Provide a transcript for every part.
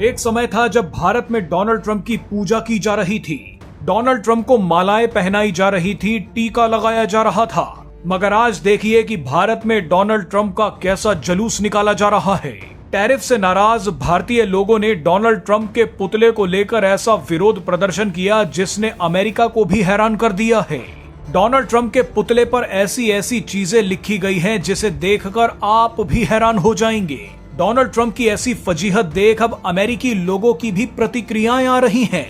एक समय था जब भारत में डोनाल्ड ट्रंप की पूजा की जा रही थी। डोनाल्ड ट्रंप को मालाएं पहनाई जा रही थी, टीका लगाया जा रहा था। मगर आज देखिए कि भारत में डोनाल्ड ट्रंप का कैसा जलूस निकाला जा रहा है। टैरिफ से नाराज भारतीय लोगों ने डोनाल्ड ट्रंप के पुतले को लेकर ऐसा विरोध प्रदर्शन किया जिसने अमेरिका को भी हैरान कर दिया है। डोनाल्ड ट्रंप के पुतले पर ऐसी ऐसी चीजें लिखी गई हैं जिसे देखकर आप भी हैरान हो जाएंगे। डोनाल्ड ट्रंप की ऐसी फजीहत देख अब अमेरिकी लोगों की भी प्रतिक्रियाएं आ रही हैं।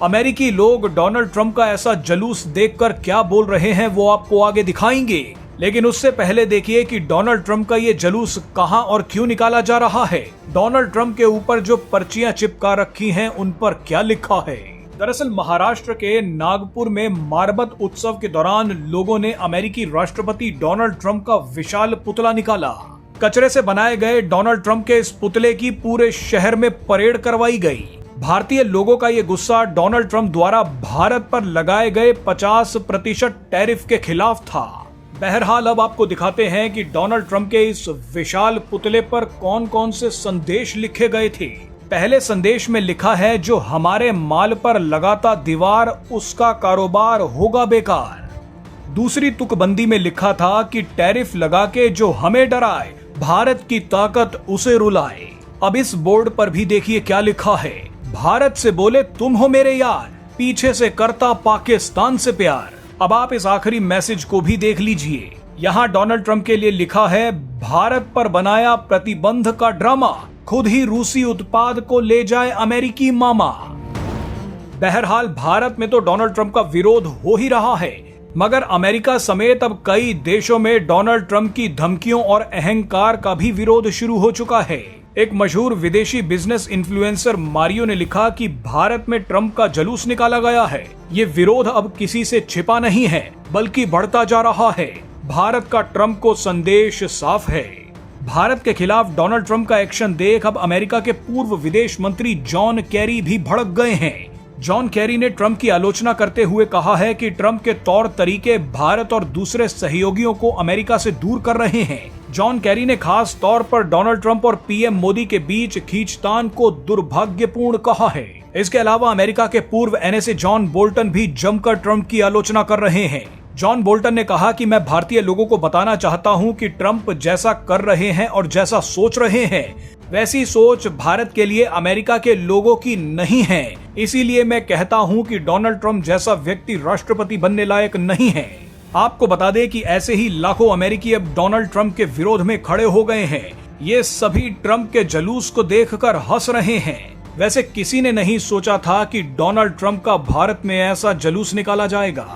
अमेरिकी लोग डोनाल्ड ट्रंप का ऐसा जलूस देखकर क्या बोल रहे हैं वो आपको आगे दिखाएंगे, लेकिन उससे पहले देखिए कि डोनाल्ड ट्रंप का ये जलूस कहां और क्यों निकाला जा रहा है। डोनाल्ड ट्रंप के ऊपर जो पर्चियां चिपका रखी हैं उन पर क्या लिखा है। दरअसल महाराष्ट्र के नागपुर में मारबत उत्सव के दौरान लोगों ने अमेरिकी राष्ट्रपति डोनाल्ड ट्रंप का विशाल पुतला निकाला। कचरे से बनाए गए डोनाल्ड ट्रंप के इस पुतले की पूरे शहर में परेड करवाई गई। भारतीय लोगों का ये गुस्सा डोनाल्ड ट्रंप द्वारा भारत पर लगाए गए 50% टैरिफ के खिलाफ था। बहरहाल अब आपको दिखाते हैं कि डोनाल्ड ट्रंप के इस विशाल पुतले पर कौन कौन से संदेश लिखे गए थे। पहले संदेश में लिखा है, जो हमारे माल पर लगाता दीवार उसका कारोबार होगा बेकार। दूसरी तुकबंदी में लिखा था कि टैरिफ लगा के जो हमें डराए भारत की ताकत उसे रुलाए। अब इस बोर्ड पर भी देखिए क्या लिखा है, भारत से बोले तुम हो मेरे यार, पीछे से करता पाकिस्तान से प्यार। अब आप इस आखिरी मैसेज को भी देख लीजिए। यहाँ डोनाल्ड ट्रंप के लिए लिखा है, भारत पर बनाया प्रतिबंध का ड्रामा, खुद ही रूसी उत्पाद को ले जाए अमेरिकी मामा। बहरहाल भारत में तो डोनाल्ड ट्रंप का विरोध हो ही रहा है, मगर अमेरिका समेत अब कई देशों में डोनाल्ड ट्रंप की धमकियों और अहंकार का भी विरोध शुरू हो चुका है। एक मशहूर विदेशी बिजनेस इन्फ्लुएंसर मारियो ने लिखा कि भारत में ट्रंप का जलूस निकाला गया है। ये विरोध अब किसी से छिपा नहीं है बल्कि बढ़ता जा रहा है। भारत का ट्रंप को संदेश साफ है। भारत के खिलाफ डोनाल्ड ट्रंप का एक्शन देख अब अमेरिका के पूर्व विदेश मंत्री जॉन कैरी भी भड़क गए हैं। जॉन कैरी ने ट्रंप की आलोचना करते हुए कहा है कि ट्रंप के तौर तरीके भारत और दूसरे सहयोगियों को अमेरिका से दूर कर रहे हैं। जॉन कैरी ने खास तौर पर डोनाल्ड ट्रंप और पीएम मोदी के बीच खींचतान को दुर्भाग्यपूर्ण कहा है। इसके अलावा अमेरिका के पूर्व एनएसए जॉन बोल्टन भी जमकर ट्रंप की आलोचना कर रहे हैं। जॉन बोल्टन ने कहा कि मैं भारतीय लोगों को बताना चाहता हूं कि ट्रंप जैसा कर रहे हैं और जैसा सोच रहे हैं वैसी सोच भारत के लिए अमेरिका के लोगों की नहीं है। इसीलिए मैं कहता हूं कि डोनाल्ड ट्रंप जैसा व्यक्ति राष्ट्रपति बनने लायक नहीं है। आपको बता दें कि ऐसे ही लाखों अमेरिकी अब डोनाल्ड ट्रंप के विरोध में खड़े हो गए हैं। ये सभी ट्रंप के जलूस को देखकर हंस रहे हैं। वैसे किसी ने नहीं सोचा था कि डोनाल्ड ट्रंप का भारत में ऐसा जलूस निकाला जाएगा।